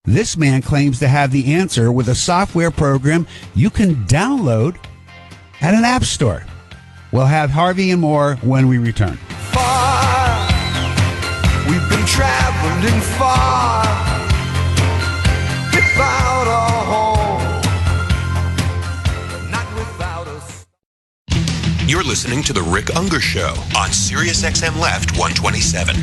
This man claims to have the answer with a software program you can download at an app store. We'll have Harvey and more when we return. Far, we've been traveling far, without a home, not without us. You're listening to The Rick Ungar Show on Sirius XM Left 127.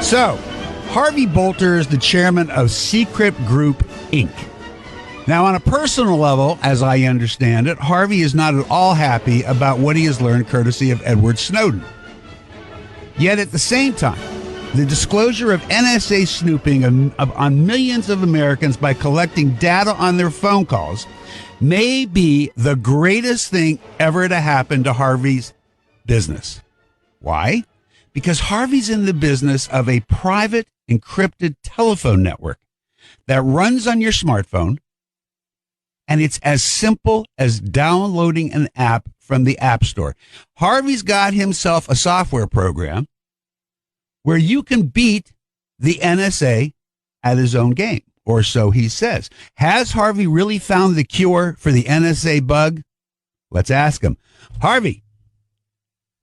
So, Harvey Boulter is the chairman of Seecrypt Group, Inc. Now, on a personal level, as I understand it, Harvey is not at all happy about what he has learned courtesy of Edward Snowden. Yet at the same time, the disclosure of NSA snooping on millions of Americans by collecting data on their phone calls may be the greatest thing ever to happen to Harvey's business. Why? Because Harvey's in the business of a private encrypted telephone network that runs on your smartphone, and it's as simple as downloading an app from the App Store. Harvey's got himself a software program where you can beat the NSA at his own game, or so he says. Has Harvey really found the cure for the NSA bug? Let's ask him. Harvey,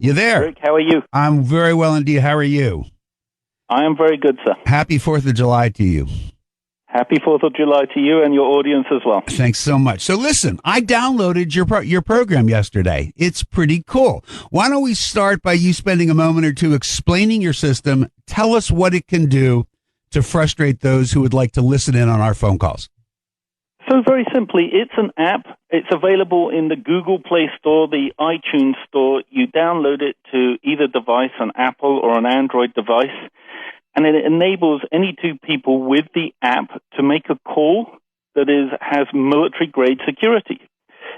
you there? Rick, how are you? I'm very well indeed. How are you? I am very good, sir. Happy 4th of July to you. Happy 4th of July to you and your audience as well. Thanks so much. So listen, I downloaded your program yesterday. It's pretty cool. Why don't we start by you spending a moment or two explaining your system. Tell us what it can do to frustrate those who would like to listen in on our phone calls. So very simply, it's an app. It's available in the Google Play Store, the iTunes Store. You download it to either device, an Apple or an Android device, and it enables any two people with the app to make a call that has military-grade security.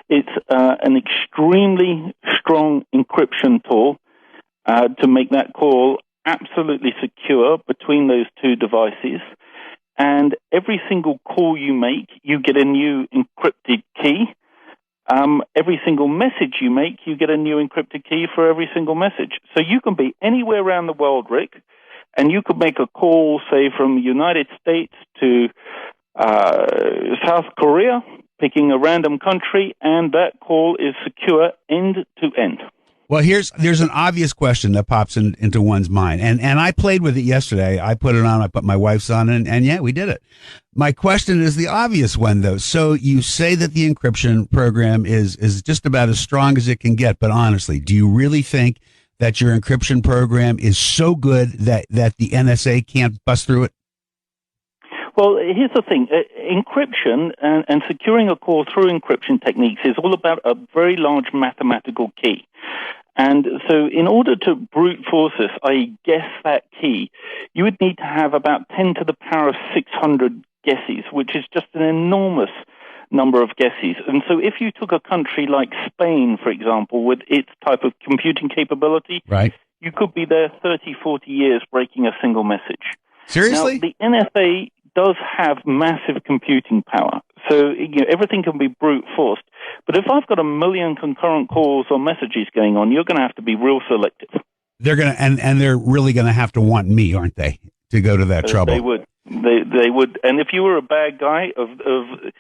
It's an extremely strong encryption tool to make that call absolutely secure between those two devices. And every single call you make, you get a new encrypted key. Every single message you make, you get a new encrypted key for every single message. So you can be anywhere around the world, Rick, and you could make a call, say, from the United States to South Korea, picking a random country, and that call is secure end to end. Well, there's an obvious question that pops into one's mind, and I played with it yesterday. I put it on, I put my wife's on, and yeah, we did it. My question is the obvious one, though. So you say that the encryption program is just about as strong as it can get, but honestly, do you really think that your encryption program is so good that the NSA can't bust through it? Well, here's the thing. Encryption and securing a call through encryption techniques is all about a very large mathematical key. And so in order to brute force this, i.e. guess that key, you would need to have about 10 to the power of 600 guesses, which is just an enormous number of guesses. And so if you took a country like Spain, for example, with its type of computing capability, right, you could be there 30, 40 years breaking a single message. Seriously? Now, the NSA does have massive computing power. So everything can be brute forced. But if I've got a million concurrent calls or messages going on, you're going to have to be real selective. They're going to, and they're really going to have to want me, aren't they, to go to that trouble? They would. They would. And if you were a bad guy who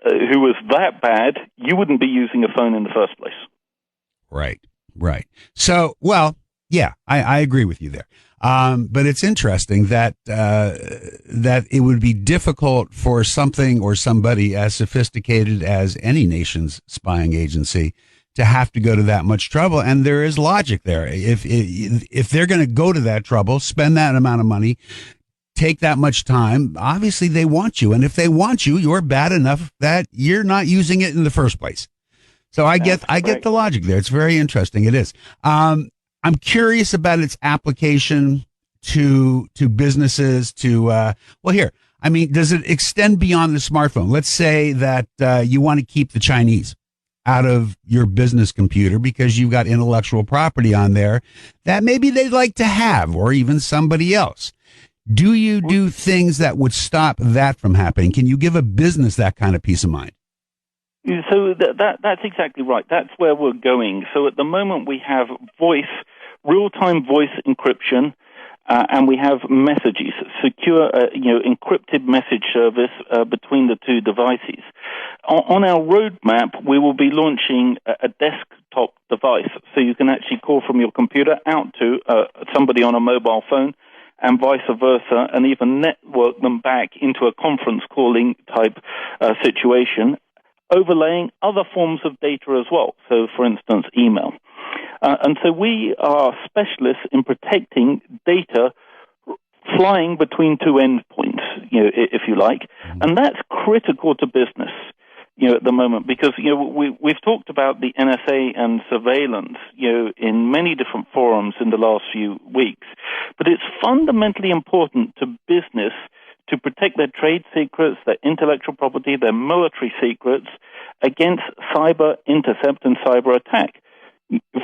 was that bad, you wouldn't be using a phone in the first place. Right. So, well, yeah, I agree with you there. But it's interesting that it would be difficult for something or somebody as sophisticated as any nation's spying agency to have to go to that much trouble. And there is logic there. If they're going to go to that trouble, spend that amount of money, take that much time, obviously they want you. And if they want you, you're bad enough that you're not using it in the first place. So I get the logic there. It's very interesting. It is. I'm curious about its application to businesses, does it extend beyond the smartphone? Let's say that you want to keep the Chinese out of your business computer because you've got intellectual property on there that maybe they'd like to have, or even somebody else. Do you do things that would stop that from happening? Can you give a business that kind of peace of mind? So that's exactly right. That's where we're going. So at the moment we have voice real-time voice encryption, and we have messages, secure, encrypted message service between the two devices. On our roadmap, we will be launching a desktop device, so you can actually call from your computer out to somebody on a mobile phone, and vice versa, and even network them back into a conference calling type situation, overlaying other forms of data as well. So, for instance, email. And so we are specialists in protecting data flying between two endpoints, if you like. And that's critical to business, at the moment, because, we've talked about the NSA and surveillance, in many different forums in the last few weeks. But it's fundamentally important to business to protect their trade secrets, their intellectual property, their military secrets against cyber intercept and cyber attack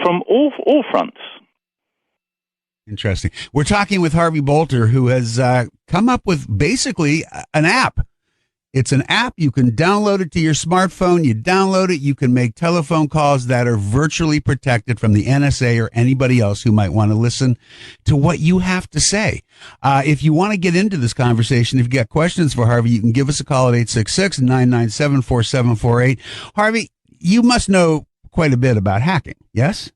from all fronts. Interesting. We're talking with Harvey Boulter, who has come up with basically an app. It's an app. You can download it to your smartphone. You download it. You can make telephone calls that are virtually protected from the NSA or anybody else who might want to listen to what you have to say. If you want to get into this conversation, if you've got questions for Harvey, you can give us a call at 866-997-4748. Harvey, you must know quite a bit about hacking, yes?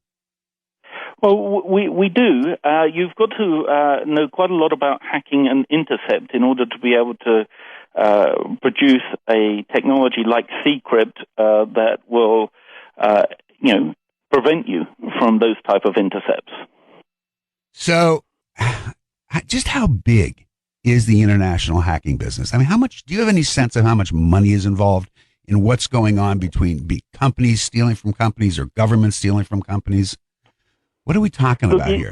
Well, we do. You've got to know quite a lot about hacking and intercept in order to be able to produce a technology like Seecrypt that will, prevent you from those type of intercepts. So, just how big is the international hacking business? I mean, do you have any sense of how much money is involved in what's going on between companies stealing from companies or governments stealing from companies? What are we talking about here?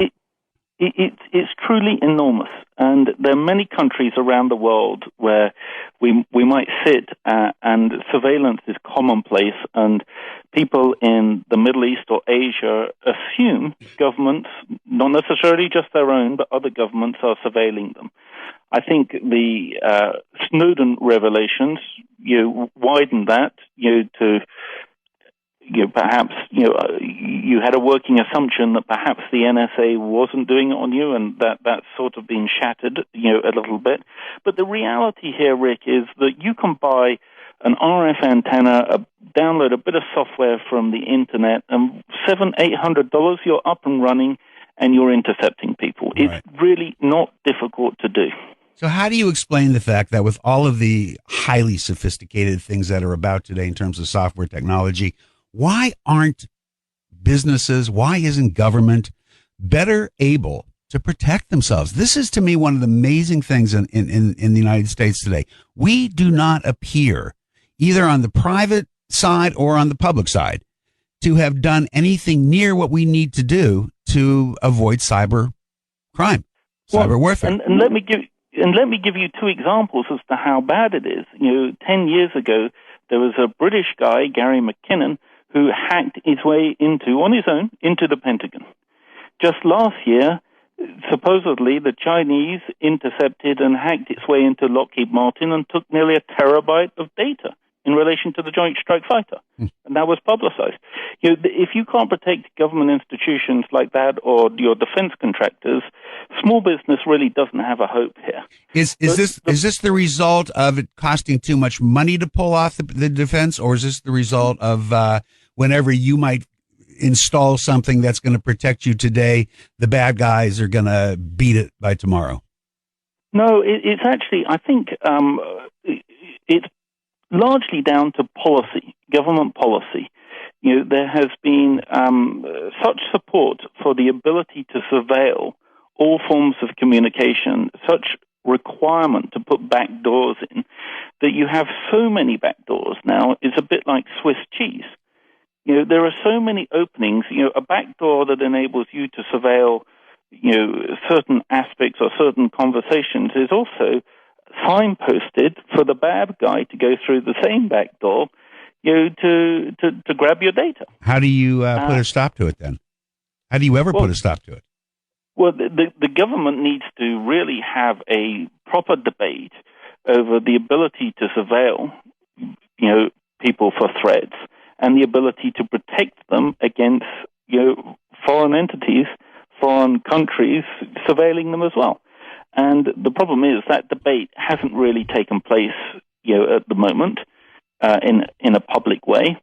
It's truly enormous, and there are many countries around the world where we might sit and surveillance is commonplace, and people in the Middle East or Asia assume governments, not necessarily just their own, but other governments are surveilling them. I think the Snowden revelations widen that to perhaps you had a working assumption that perhaps the NSA wasn't doing it on you, and that's sort of been shattered a little bit. But the reality here, Rick, is that you can buy an RF antenna, download a bit of software from the internet, and $700-800, you're up and running, and you're intercepting people. Right. It's really not difficult to do. So how do you explain the fact that with all of the highly sophisticated things that are about today in terms of software technology, why aren't businesses, why isn't government better able to protect themselves? This is, to me, one of the amazing things in the United States today. We do not appear, either on the private side or on the public side, to have done anything near what we need to do to avoid cyber crime, cyber warfare. And let me give you two examples as to how bad it is. 10 years ago, there was a British guy, Gary McKinnon, who hacked his way on his own, into the Pentagon. Just last year, supposedly the Chinese intercepted and hacked its way into Lockheed Martin and took nearly a terabyte of data in relation to the Joint Strike Fighter. And that was publicized. If you can't protect government institutions like that or your defense contractors, small business really doesn't have a hope here. Is this the result of it costing too much money to pull off the defense, or is this the result of whenever you might install something that's going to protect you today, the bad guys are going to beat it by tomorrow? No, it's actually, I think it's largely down to policy, government policy. There has been such support for the ability to surveil all forms of communication, such requirement to put back doors in, that you have so many back doors now. It's a bit like Swiss cheese. There are so many openings. A back door that enables you to surveil, certain aspects or certain conversations is also signposted for the bad guy to go through the same back door, to grab your data. How do you put a stop to it then? How do you ever put a stop to it? Well, the government needs to really have a proper debate over the ability to surveil, people for threats and the ability to protect them against, foreign entities foreign countries surveilling them as well. And the problem is that debate hasn't really taken place, at the moment in a public way.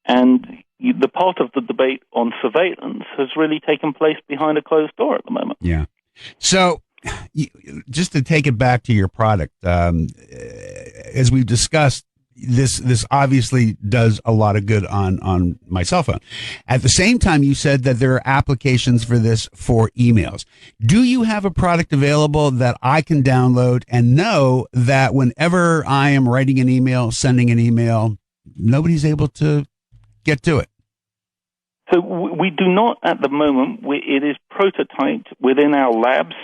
And the part of the debate on surveillance has really taken place behind a closed door at the moment. Yeah. So just to take it back to your product, as we've discussed, this obviously does a lot of good on my cell phone. At the same time, you said that there are applications for this for emails. Do you have a product available that I can download and know that whenever I am writing an email, sending an email, nobody's able to get to it? So we do not at the moment. It is prototyped within our labs,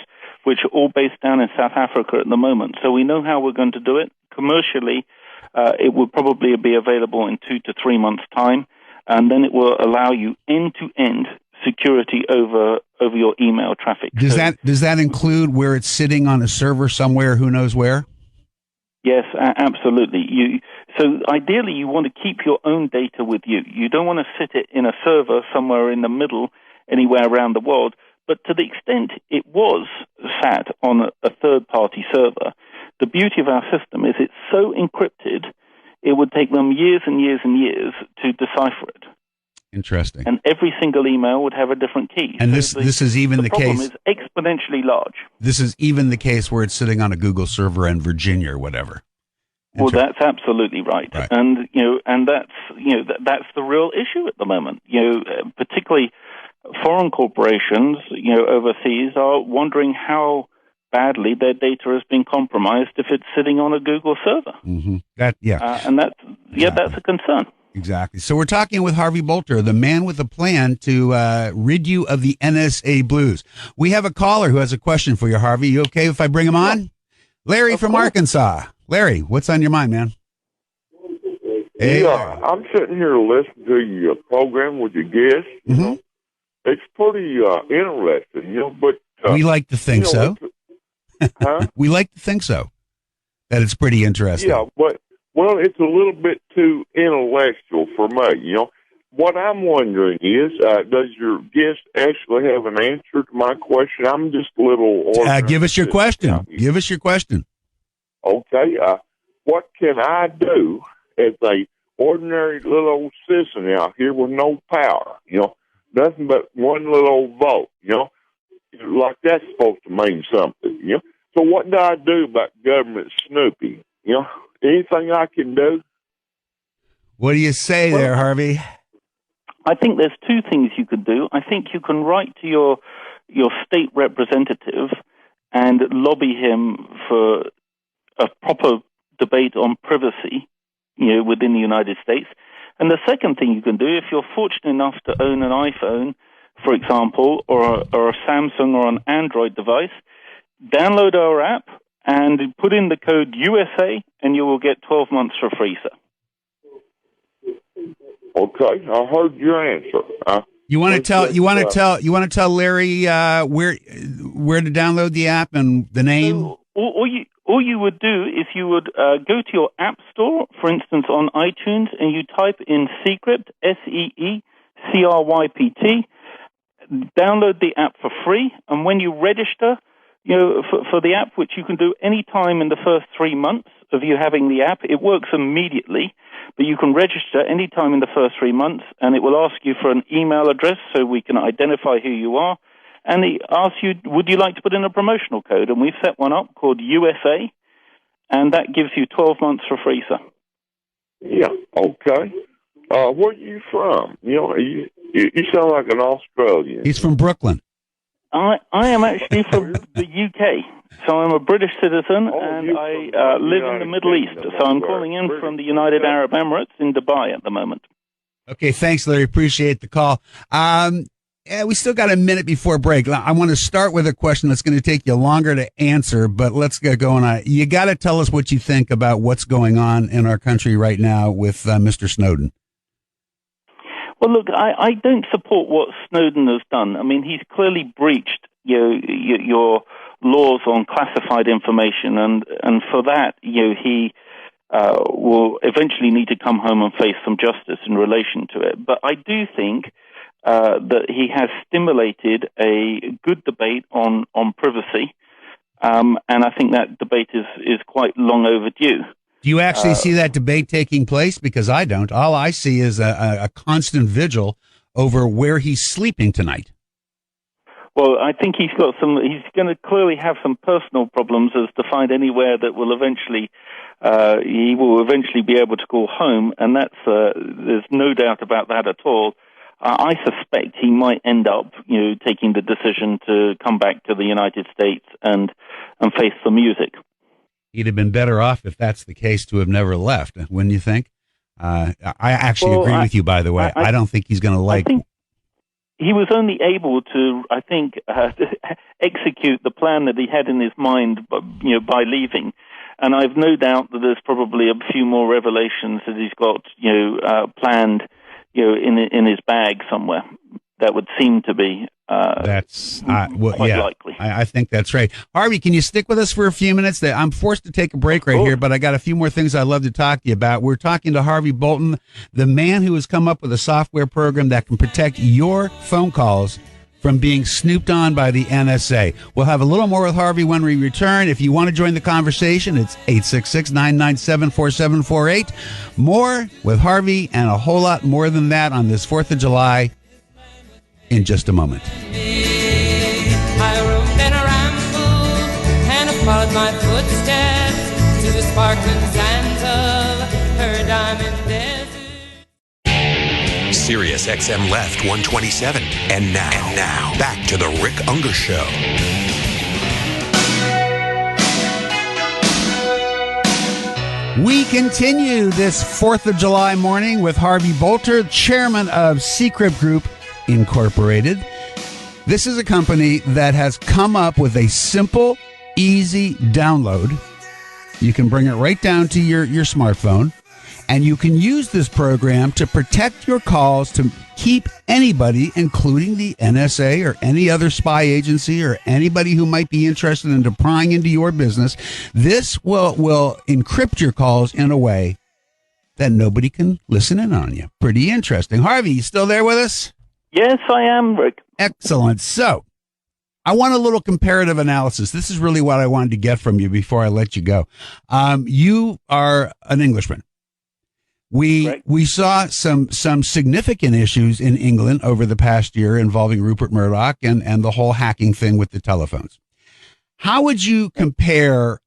which are all based down in South Africa at the moment. So we know how we're going to do it. Commercially, it will probably be available in 2 to 3 months' time, and then it will allow you end-to-end security over your email traffic. Does that include where it's sitting on a server somewhere, who knows where? Yes, absolutely. So ideally, you want to keep your own data with you. You don't want to sit it in a server somewhere in the middle, anywhere around the world. But to the extent it was sat on a third-party server, the beauty of our system is it's so encrypted, it would take them years and years and years to decipher it. Interesting. And every single email would have a different key. And this is even the case. The problem is exponentially large. This is even the case where it's sitting on a Google server in Virginia or whatever. Well, that's absolutely right. And that's the real issue at the moment. Particularly foreign corporations, overseas are wondering how badly their data has been compromised if it's sitting on a Google server. Mm-hmm. That's a concern. Exactly. So we're talking with Harvey Boulter, the man with a plan to rid you of the NSA blues. We have a caller who has a question for you, Harvey. You okay if I bring him on? Larry from Arkansas. Larry, what's on your mind, man? Hey. Yeah, I'm sitting here listening to your program with your guests. Mm-hmm. It's pretty interesting, but... we like to think so. Huh? We like to think so, that it's pretty interesting. Yeah, but, it's a little bit too intellectual for me, What I'm wondering is, does your guest actually have an answer to my question? I'm just a little... give us your question. Give us your question. Okay, what can I do as a ordinary little old citizen out here with no power, nothing but one little old vote, like that's supposed to mean something, So what do I do about government snooping, Anything I can do? What do you say there, Harvey? I think there's two things you could do. I think you can write to your state representative and lobby him for a proper debate on privacy, within the United States. And the second thing you can do, if you're fortunate enough to own an iPhone, for example, or a Samsung or an Android device, download our app and put in the code USA, and you will get 12 months for free, sir. Okay, I heard your answer. You want to tell Larry where to download the app and the name? So, all you would do is you would go to your app store, for instance, on iTunes, and you type in Seecrypt, Seecrypt, download the app for free, and when you register, for the app, which you can do any time in the first 3 months of you having the app, it works immediately, but you can register any time in the first 3 months, and it will ask you for an email address so we can identify who you are, and it asks you, would you like to put in a promotional code? And we've set one up called USA, and that gives you 12 months for free, sir. Yeah, okay. Where are you from? You sound like an Australian. He's from Brooklyn. I am actually from the UK, so I'm a British citizen, and I live in the Middle East. So I'm calling in from the United Arab Emirates in Dubai at the moment. Okay, thanks, Larry. Appreciate the call. We still got a minute before break. I want to start with a question that's going to take you longer to answer, but let's get going on. You got to tell us what you think about what's going on in our country right now with Mr. Snowden. Well, look, I don't support what Snowden has done. I mean, he's clearly breached your laws on classified information, and for that, he will eventually need to come home and face some justice in relation to it. But I do think that he has stimulated a good debate on privacy, and I think that debate is quite long overdue. Do you actually see that debate taking place? Because I don't. All I see is a constant vigil over where he's sleeping tonight. Well, I think he's going to clearly have some personal problems as to find anywhere that will eventually, he will eventually be able to call home, and there's no doubt about that at all. I suspect he might end up, taking the decision to come back to the United States and face the music. He'd have been better off, if that's the case, to have never left, wouldn't you think? I actually agree with you, by the way. I don't think he's going to like... I think he was only able to, execute the plan that he had in his mind, by leaving. And I've no doubt that there's probably a few more revelations that he's got, planned, in his bag somewhere. That would seem to be quite likely. I think that's right. Harvey, can you stick with us for a few minutes? I'm forced to take a break right here, but I got a few more things I'd love to talk to you about. We're talking to Harvey Boulter, the man who has come up with a software program that can protect your phone calls from being snooped on by the NSA. We'll have a little more with Harvey when we return. If you want to join the conversation, it's 866-997-4748. More with Harvey and a whole lot more than that on this 4th of July in just a moment. I roamed and I rambled and I followed my footsteps to the sparkling sands of her diamond desert. Sirius XM Left 127. And now, back to the Rick Ungar Show. We continue this 4th of July morning with Harvey Boulter, chairman of Seecrypt Group Incorporated. This is a company that has come up with a simple, easy download. You can bring it right down to your smartphone, and you can use this program to protect your calls, to keep anybody, including the NSA or any other spy agency or anybody who might be interested in prying into your business. This will encrypt your calls in a way that nobody can listen in on you. Pretty interesting. Harvey, you still there with us? Yes, I am, Rick. Excellent. So, I want a little comparative analysis. This is really what I wanted to get from you before I let you go. You are an Englishman. We saw some significant issues in England over the past year involving Rupert Murdoch and the whole hacking thing with the telephones. How would you compare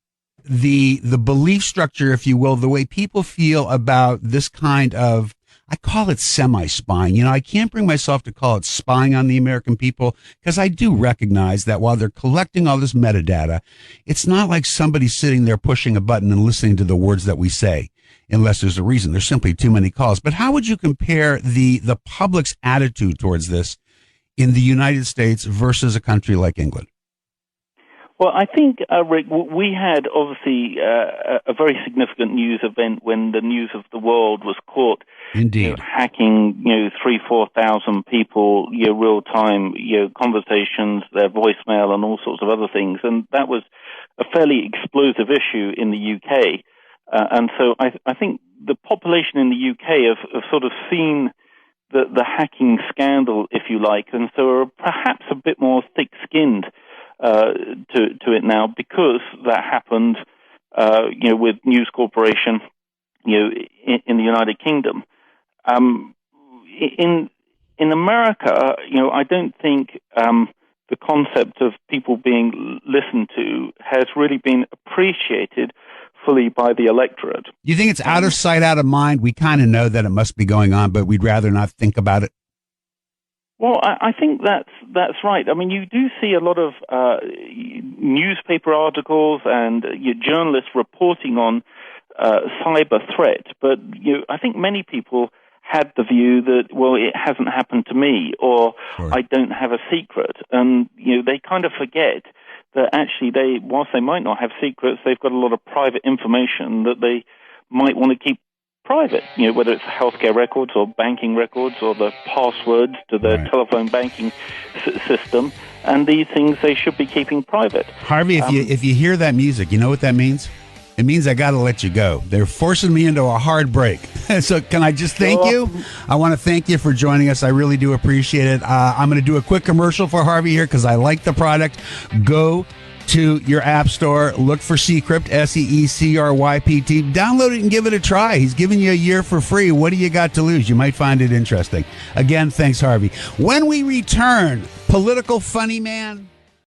the belief structure, if you will, the way people feel about this kind of, I call it semi-spying. I can't bring myself to call it spying on the American people, because I do recognize that while they're collecting all this metadata, it's not like somebody's sitting there pushing a button and listening to the words that we say, unless there's a reason. There's simply too many calls. But how would you compare the public's attitude towards this in the United States versus a country like England? Well, I think, Rick, we had obviously a very significant news event when the News of the World was caught. Indeed. Hacking, 3,000-4,000 people, real-time, conversations, their voicemail, and all sorts of other things. And that was a fairly explosive issue in the UK. And so I think the population in the UK have sort of seen the hacking scandal, if you like, and so are perhaps a bit more thick-skinned to it now, because that happened, with News Corporation, in the United Kingdom. In America, I don't think the concept of people being listened to has really been appreciated fully by the electorate. You think it's out of sight, out of mind? We kind of know that it must be going on, but we'd rather not think about it. Well, I think that's right. I mean, you do see a lot of newspaper articles and journalists reporting on cyber threat, but I think many people had the view that, well, it hasn't happened to me, or sure, I don't have a secret, and they kind of forget that actually whilst they might not have secrets, they've got a lot of private information that they might want to keep private, whether it's healthcare records or banking records or the passwords to their telephone banking system, and these things they should be keeping private. Harvey, if you hear that music, you know what that means? it means I got to let you go. They're forcing me into a hard break. So can I just thank you? I want to thank you for joining us. I really do appreciate it. I'm going to do a quick commercial for Harvey here because I like the product. Go to your app store, look for Seecrypt, Seecrypt. Download it and give it a try. He's giving you a year for free. What do you got to lose? You might find it interesting. Again, thanks, Harvey. When we return, political funny man.